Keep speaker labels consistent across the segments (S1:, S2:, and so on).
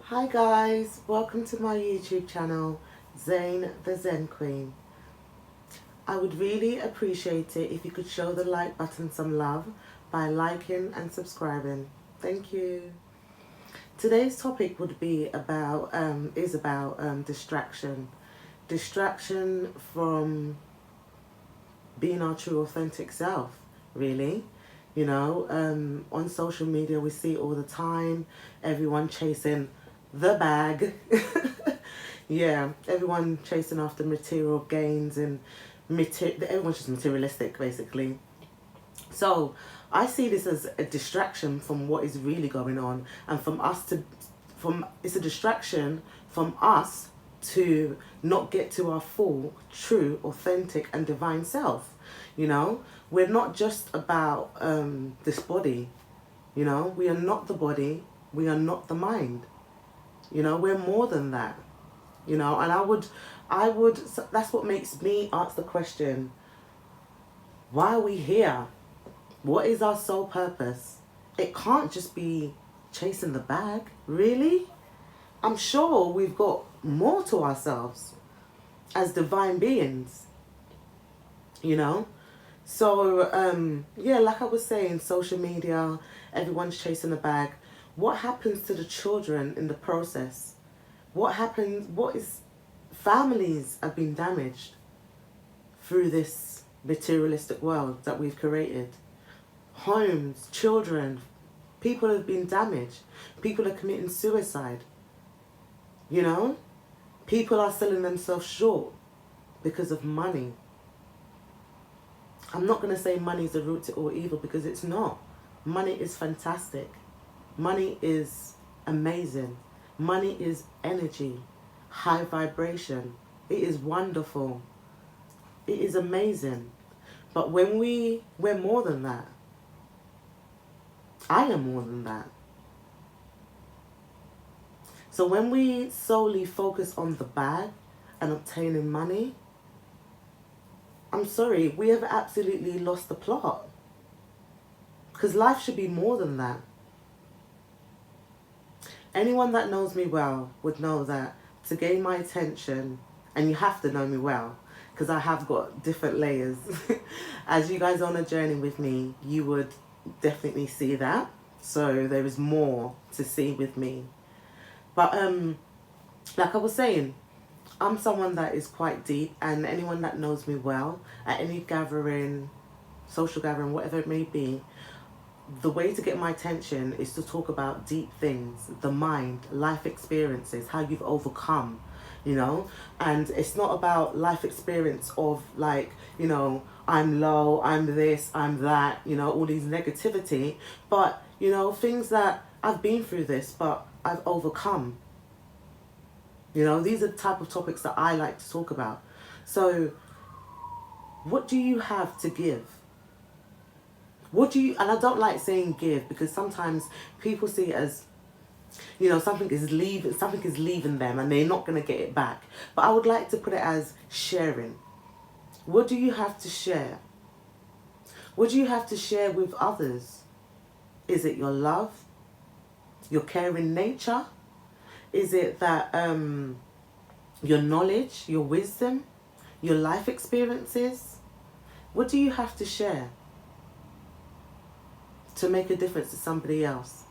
S1: Hi guys, welcome to my YouTube channel, Zane the Zen Queen. I would really appreciate it if you could show the like button some love by liking and subscribing. Thank you. Today's topic would be about distraction. Distraction from being our true authentic self, really. On social media we see it all the time, everyone chasing the bag. Yeah, everyone chasing after material gains and everyone's just materialistic basically. So I see this as a distraction from what is really going on, and from it's a distraction from us to not get to our full, true, authentic, and divine self. We're not just about this body. We are not the body. We are not the mind. We're more than that. And so that's what makes me ask the question: why are we here? What is our sole purpose? It can't just be chasing the bag, really. I'm sure we've got more to ourselves as divine beings, you know? So, yeah, like I was saying, social media, everyone's chasing the bag. What happens to the children in the process? Families have been damaged through this materialistic world that we've created. Homes, children, people have been damaged. People are committing suicide. You know? People are selling themselves short because of money. I'm not going to say money is the root to all evil, because it's not. Money is fantastic. Money is amazing. Money is energy, high vibration. It is wonderful. It is amazing. But we're more than that. I am more than that. So when we solely focus on the bag and obtaining money, I'm sorry, we have absolutely lost the plot. Because life should be more than that. Anyone that knows me well would know that to gain my attention, and you have to know me well, because I have got different layers. As you guys are on a journey with me, you would definitely see that. So there is more to see with me. But like I was saying, I'm someone that is quite deep, and anyone that knows me well, at any gathering, social gathering, whatever it may be, the way to get my attention is to talk about deep things, the mind, life experiences, how you've overcome, and it's not about life experience of like, I'm low, I'm this, I'm that, all these negativity, but, things that I've been through this, but I've overcome. These are the type of topics that I like to talk about. So, what do you have to give? And I don't like saying give, because sometimes people see it as, something is leaving them and they're not going to get it back. But I would like to put it as sharing. What do you have to share? What do you have to share with others? Is it your love? Your caring nature? Is it that your knowledge, your wisdom, your life experiences? What do you have to share to make a difference to somebody else?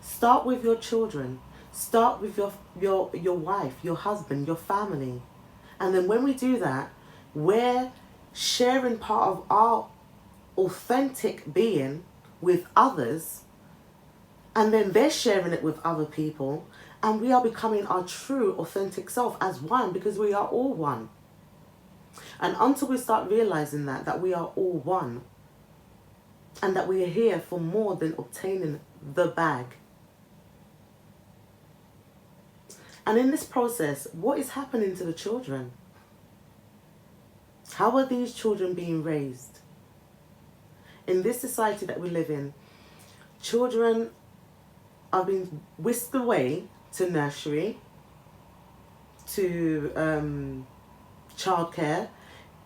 S1: Start with your children. Start with your wife, your husband, your family. And then when we do that, we're sharing part of our authentic being with others, and then they're sharing it with other people, and we are becoming our true authentic self as one, because we are all one. And until we start realizing that we are all one, and that we are here for more than obtaining the bag. And in this process, what is happening to the children? How are these children being raised? In this society that we live in, children are being whisked away to nursery, to childcare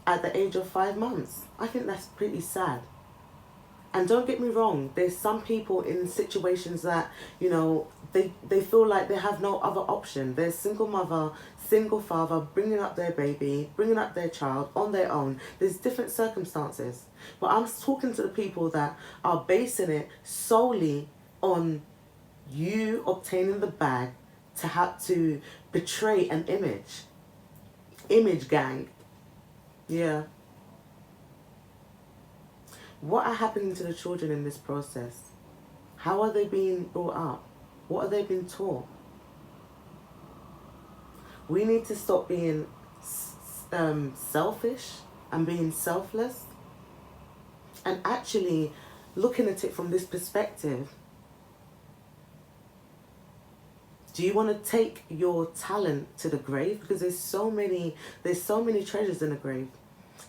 S1: at the age of 5 months. I think that's pretty sad. And don't get me wrong, there's some people in situations that, you know, they feel like they have no other option. They're single mother, single father, bringing up their baby, bringing up their child on their own. There's different circumstances. But I'm talking to the people that are basing it solely on you obtaining the bag to have to betray an image. Image gang. Yeah. What are happening to the children in this process? How are they being brought up? What are they being taught? We need to stop being selfish and being selfless, and actually looking at it from this perspective. Do you want to take your talent to the grave? Because there's so many treasures in the grave.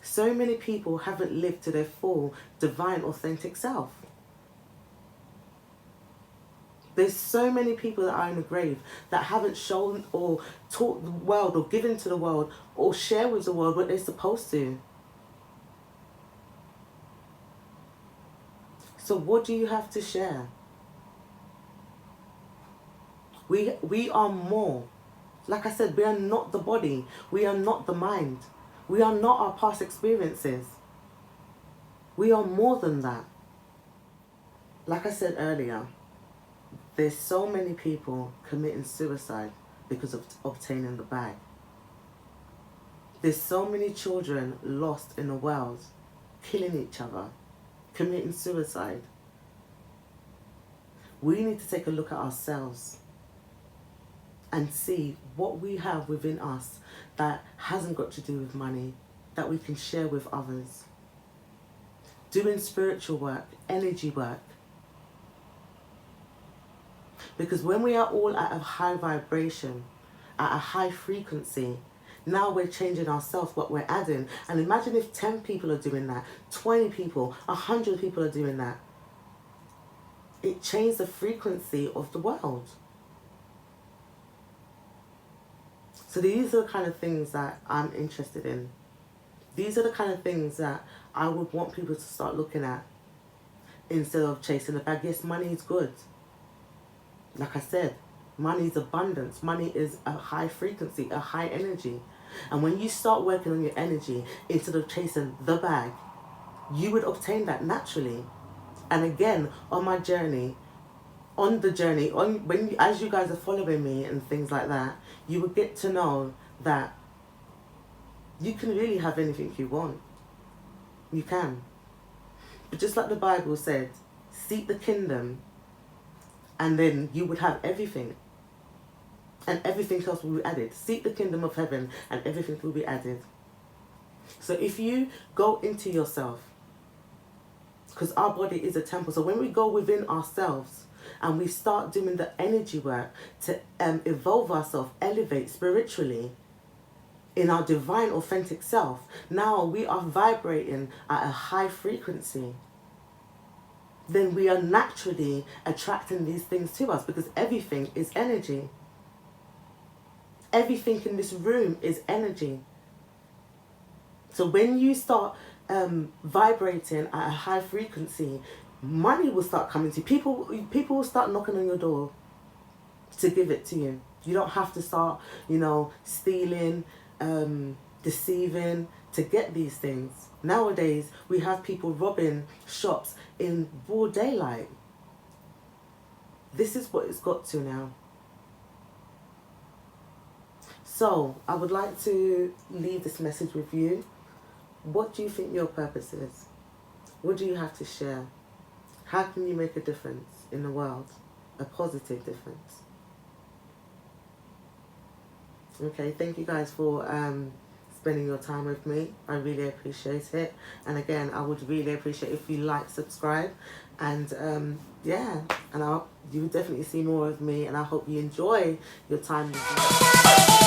S1: So many people haven't lived to their full, divine, authentic self. There's so many people that are in the grave that haven't shown or taught the world or given to the world or share with the world what they're supposed to. So what do you have to share? We are more. Like I said, we are not the body. We are not the mind. We are not our past experiences. We are more than that. Like I said earlier, there's so many people committing suicide because of obtaining the bag. There's so many children lost in the world, killing each other, committing suicide. We need to take a look at ourselves and see what we have within us that hasn't got to do with money, that we can share with others. Doing spiritual work, energy work. Because when we are all at a high vibration, at a high frequency, now we're changing ourselves, what we're adding. And imagine if 10 people are doing that, 20 people, 100 people are doing that. It changed the frequency of the world. So these are the kind of things that I'm interested in. These are the kind of things that I would want people to start looking at instead of chasing the bag. Yes, money is good. Like I said, money is abundance. Money is a high frequency, a high energy. And when you start working on your energy instead of chasing the bag, you would obtain that naturally. And again, on my journey, as you guys are following me and things like that, you will get to know that you can really have anything you want. You can. But just like the Bible said, seek the kingdom and then you would have everything. And everything else will be added. Seek the kingdom of heaven and everything will be added. So if you go into yourself, because our body is a temple, so when we go within ourselves and we start doing the energy work to evolve ourselves, elevate spiritually in our divine authentic self, now we are vibrating at a high frequency. Then we are naturally attracting these things to us because everything is energy. Everything in this room is energy. So when you start vibrating at a high frequency, money will start coming to you. People will start knocking on your door to give it to you. You don't have to start, stealing, deceiving to get these things. Nowadays, we have people robbing shops in broad daylight. This is what it's got to now. So, I would like to leave this message with you. What do you think your purpose is? What do you have to share? How can you make a difference in the world? A positive difference. Okay, thank you guys for spending your time with me. I really appreciate it. And again, I would really appreciate if you like, subscribe, and you will definitely see more of me, and I hope you enjoy your time with me.